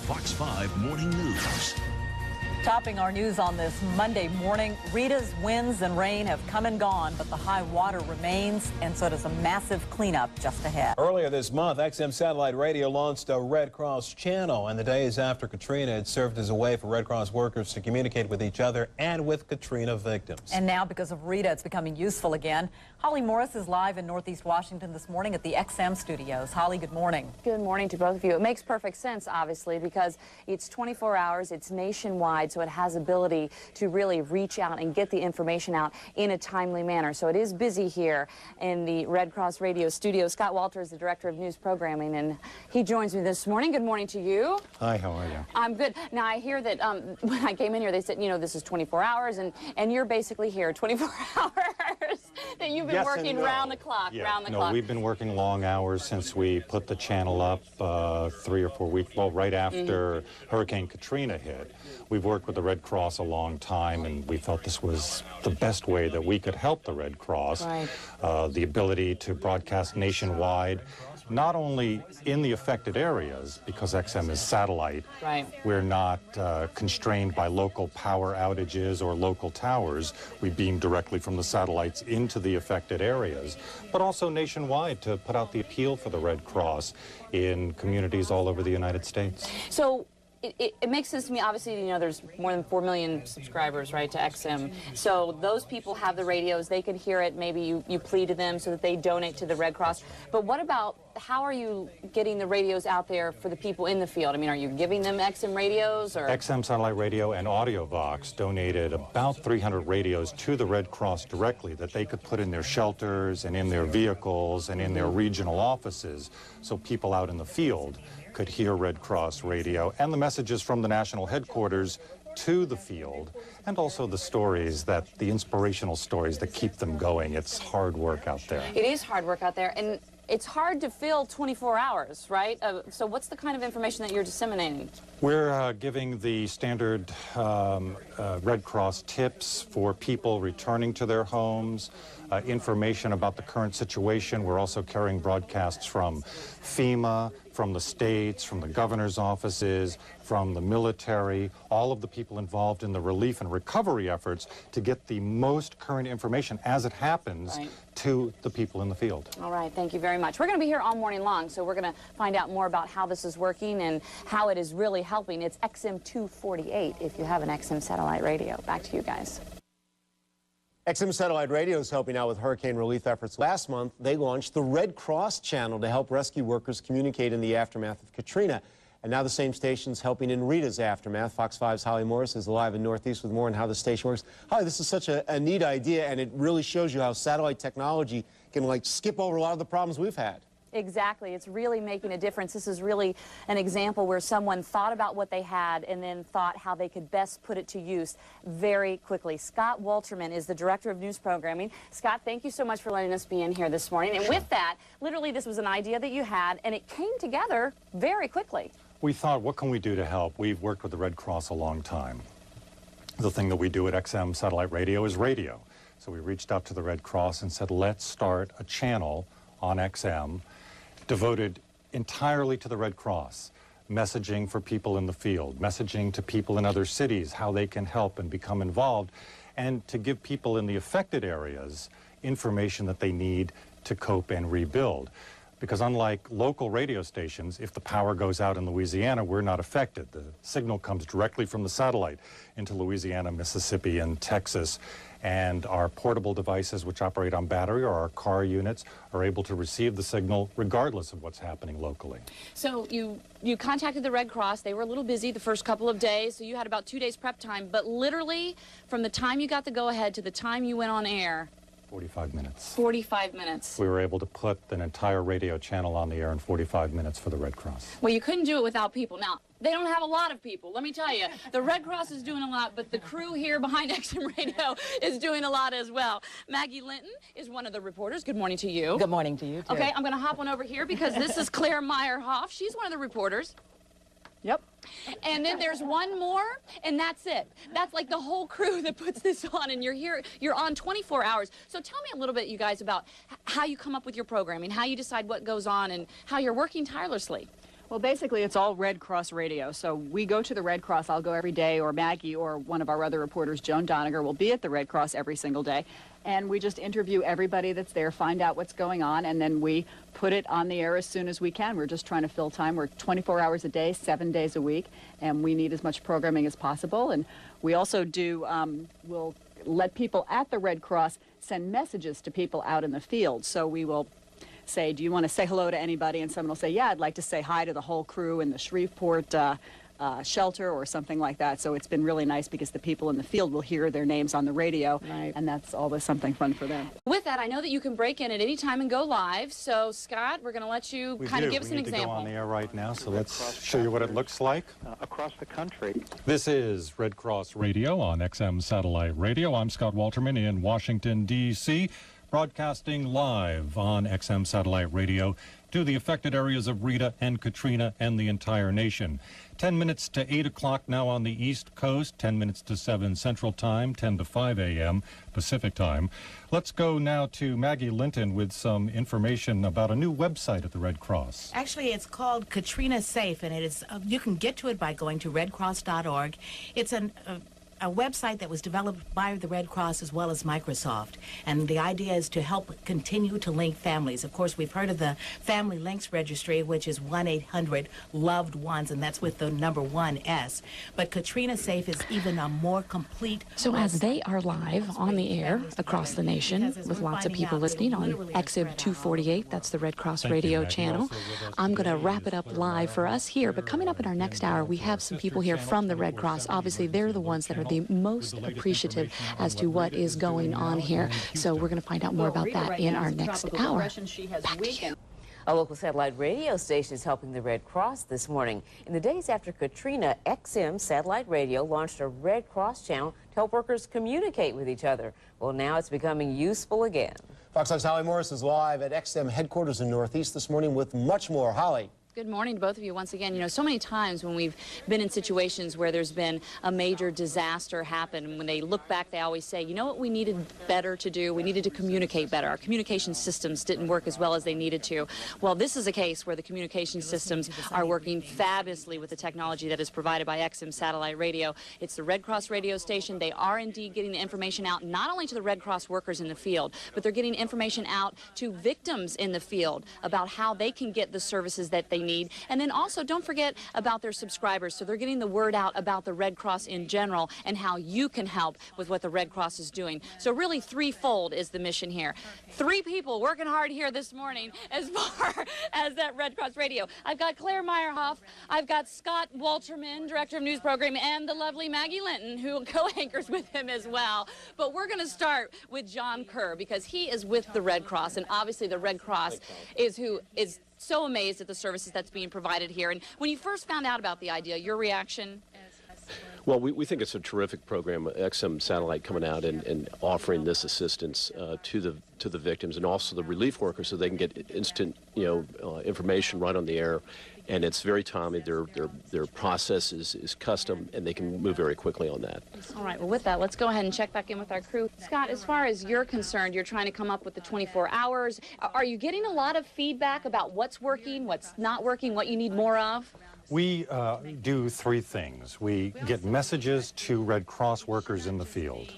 Fox 5 Morning News. Topping our news on this Monday morning, Rita's winds and rain have come and gone, but the high water remains, and so does a massive cleanup just ahead. Earlier this month, XM Satellite Radio launched a Red Cross channel, and the days after Katrina, it served as a way for Red Cross workers to communicate with each other and with Katrina victims. And now, because of Rita, it's becoming useful again. Holly Morris is live in Northeast Washington this morning at the XM studios. Holly, good morning. Good morning to both of you. It makes perfect sense, obviously, because it's 24 hours, it's nationwide, so it has ability to really reach out and get the information out in a timely manner. So it is busy here in the Red Cross Radio studio. Scott Walter is the Director of News Programming, and he joins me this morning. Good morning to you. Hi, how are you? I'm good. Now, I hear that when I came in here, they said, you know, this is 24 hours, and you're basically here 24 hours, that you've been working round the clock, round the clock. We've been working long hours since we put the channel up 3 or 4 weeks, well, right after Hurricane Katrina hit. We've worked with the Red Cross a long time, and we felt this was the best way that we could help the Red Cross. Right. The ability to broadcast nationwide, not only in the affected areas, because XM is satellite. Right. We're not constrained by local power outages or local towers. We beam directly from the satellites into the affected areas, but also nationwide to put out the appeal for the Red Cross in communities all over the United States. So it makes sense to me. Obviously, you know, there's more than 4 million subscribers, right, to XM. So those people have the radios. They can hear it. Maybe you plead to them so that they donate to the Red Cross. But what about, how are you getting the radios out there for the people in the field? I mean, are you giving them XM radios? Or XM Satellite Radio and AudioVox donated about 300 radios to the Red Cross directly that they could put in their shelters and in their vehicles and in their regional offices, so people out in the field could hear Red Cross radio and the messages from the national headquarters to the field, and also the stories, the inspirational stories that keep them going. It's hard work out there. It is hard work out there, and it's hard to fill 24 hours, right? So what's the kind of information that you're disseminating? We're giving the standard Red Cross tips for people returning to their homes, information about the current situation. We're also carrying broadcasts from FEMA, from the states, from the governor's offices, from the military, all of the people involved in the relief and recovery efforts to get the most current information as it happens to the people in the field. All right, thank you very much. We're going to be here all morning long, so we're going to find out more about how this is working and how it is really helping. It's XM 248 if you have an XM satellite radio. Back to you guys. XM Satellite Radio is helping out with hurricane relief efforts. Last month, they launched the Red Cross channel to help rescue workers communicate in the aftermath of Katrina. And now the same station's helping in Rita's aftermath. Fox 5's Holly Morris is live in Northeast with more on how the station works. Holly, this is such a neat idea, and it really shows you how satellite technology can, like, skip over a lot of the problems we've had. Exactly. It's really making a difference. This is really an example where someone thought about what they had and then thought how they could best put it to use very quickly. Scott Walterman is the Director of News Programming. Scott, thank you so much for letting us be in here this morning. And with that, literally this was an idea that you had, and it came together very quickly. We thought, what can we do to help? We've worked with the Red Cross a long time. The thing that we do at XM Satellite Radio is radio. So we reached out to the Red Cross and said, let's start a channel on XM devoted entirely to the Red Cross, messaging for people in the field, messaging to people in other cities, how they can help and become involved, and to give people in the affected areas information that they need to cope and rebuild. Because unlike local radio stations, if the power goes out in Louisiana, we're not affected. The signal comes directly from the satellite into Louisiana, Mississippi, and Texas. And our portable devices, which operate on battery, or our car units, are able to receive the signal regardless of what's happening locally. So you contacted the Red Cross. They were a little busy the first couple of days, so you had about 2 days prep time. But literally, from the time you got the go-ahead to the time you went on air, 45 minutes. 45 minutes. We were able to put an entire radio channel on the air in 45 minutes for the Red Cross. Well, you couldn't do it without people. Now, they don't have a lot of people, let me tell you. The Red Cross is doing a lot, but the crew here behind XM Radio is doing a lot as well. Maggie Linton is one of the reporters. Good morning to you. Good morning to you, too. Okay, I'm going to hop on over here because this is Claire Meyerhoff. She's one of the reporters. Yep. And then there's one more, and that's it. That's like the whole crew that puts this on, and you're here, you're on 24 hours. So tell me a little bit, you guys, about how you come up with your programming, how you decide what goes on, and how you're working tirelessly. Well, basically, it's all Red Cross radio. So we go to the Red Cross. I'll go every day, or Maggie or one of our other reporters, Joan Doniger, will be at the Red Cross every single day. And we just interview everybody that's there, find out what's going on, and then we put it on the air as soon as we can. We're just trying to fill time. We're 24 hours a day, 7 days a week, and we need as much programming as possible. And we also do, we'll let people at the Red Cross send messages to people out in the field. So we will say, do you want to say hello to anybody? And someone will say, yeah, I'd like to say hi to the whole crew in the Shreveport shelter or something like that. So it's been really nice because the people in the field will hear their names on the radio, and that's always something fun for them. With that, I know that you can break in at any time and go live. So, Scott, we're going to let you kind of give us an example. We need to go on the air right now, so let's show you what it looks like. Across the country. This is Red Cross Radio on XM Satellite Radio. I'm Scott Walterman in Washington, D.C., broadcasting live on XM Satellite Radio to the affected areas of Rita and Katrina and the entire nation. 10 minutes to 8 o'clock now on the East Coast, 10 minutes to 7 Central Time, 10 to 5 a.m. Pacific Time. Let's go now to Maggie Linton with some information about a new website at the Red Cross. Actually, it's called Katrina Safe, and it is you can get to it by going to redcross.org. It's a website that was developed by the Red Cross as well as Microsoft. And the idea is to help continue to link families. Of course, we've heard of the Family Links Registry, which is 1-800-LOVED-ONES, and that's with the number 1S. But Katrina Safe is even a more complete... So as they are live on the air across the nation with lots of people listening on XM 248, that's the Red Cross radio channel, I'm going to wrap it up live for us here. But coming up in our next hour, we have some people here from the Red Cross. Obviously, they're the ones that are the most appreciative as to what is going on here. So we're going to find out more about that in our next hour. Back to you. A local satellite radio station is helping the Red Cross this morning. In the days after Katrina, XM Satellite Radio launched a Red Cross channel to help workers communicate with each other. Well, now it's becoming useful again. Fox 5's Holly Morris is live at XM headquarters in Northeast this morning with much more. Holly. Good morning to both of you once again. You know, so many times when we've been in situations where there's been a major disaster happen, when they look back, they always say, you know what we needed better to do? We needed to communicate better. Our communication systems didn't work as well as they needed to. Well, this is a case where the communication systems are working fabulously with the technology that is provided by XM Satellite Radio. It's the Red Cross radio station. They are indeed getting the information out, not only to the Red Cross workers in the field, but they're getting information out to victims in the field about how they can get the services that they need. And then also don't forget about their subscribers. So they're getting the word out about the Red Cross in general and how you can help with what the Red Cross is doing. So really threefold is the mission here. 3 people working hard here this morning as far as that Red Cross radio. I've got Claire Meyerhoff, I've got Scott Walterman, Director of News Programming, and the lovely Maggie Linton, who co-anchors with him as well. But we're going to start with John Kerr because he is with the Red Cross, and obviously the Red Cross is who is so amazed at the services that's being provided here. And when you first found out about the idea, your reaction? Well, we think it's a terrific program, XM Satellite coming out and offering this assistance to the victims and also the relief workers so they can get instant, information right on the air. And it's very timely. Their process is custom, and they can move very quickly on that. All right. Well, with that, let's go ahead and check back in with our crew. Scott, as far as you're concerned, you're trying to come up with the 24 hours. Are you getting a lot of feedback about what's working, what's not working, what you need more of? We do 3 things. We get messages to Red Cross workers in the field.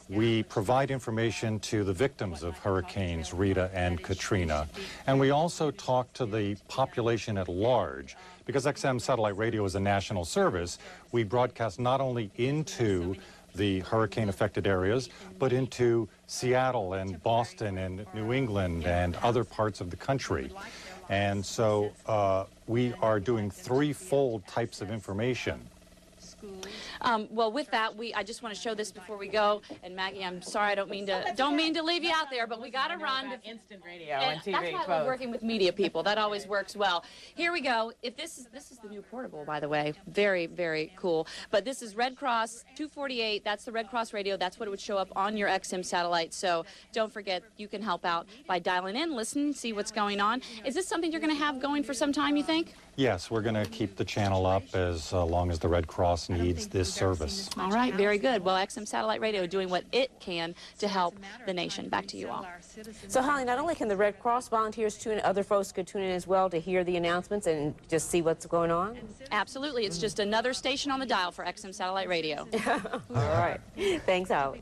We provide information to the victims of Hurricanes Rita and Katrina. And we also talk to the population at large. Because XM Satellite Radio is a national service, we broadcast not only into the hurricane-affected areas, but into Seattle and Boston and New England and other parts of the country. And so we are doing 3-fold types of information. Well, with that, I just want to show this before we go. And Maggie, I'm sorry, I don't mean to leave you out there, but we got to run. Instant radio and TV. That's why we're working with media people. That always works well. Here we go. If this is the new portable, by the way, very, very cool. But this is Red Cross 248. That's the Red Cross radio. That's what it would show up on your XM satellite. So don't forget, you can help out by dialing in, listening, see what's going on. Is this something you're going to have going for some time, you think? Yes, we're going to keep the channel up as long as the Red Cross needs this service. All right, very good. Well, XM Satellite Radio doing what it can to help the nation. Back to you all. So, Holly, not only can the Red Cross volunteers tune in, other folks could tune in as well to hear the announcements and just see what's going on? Absolutely. It's just another station on the dial for XM Satellite Radio. All right. Thanks, Holly.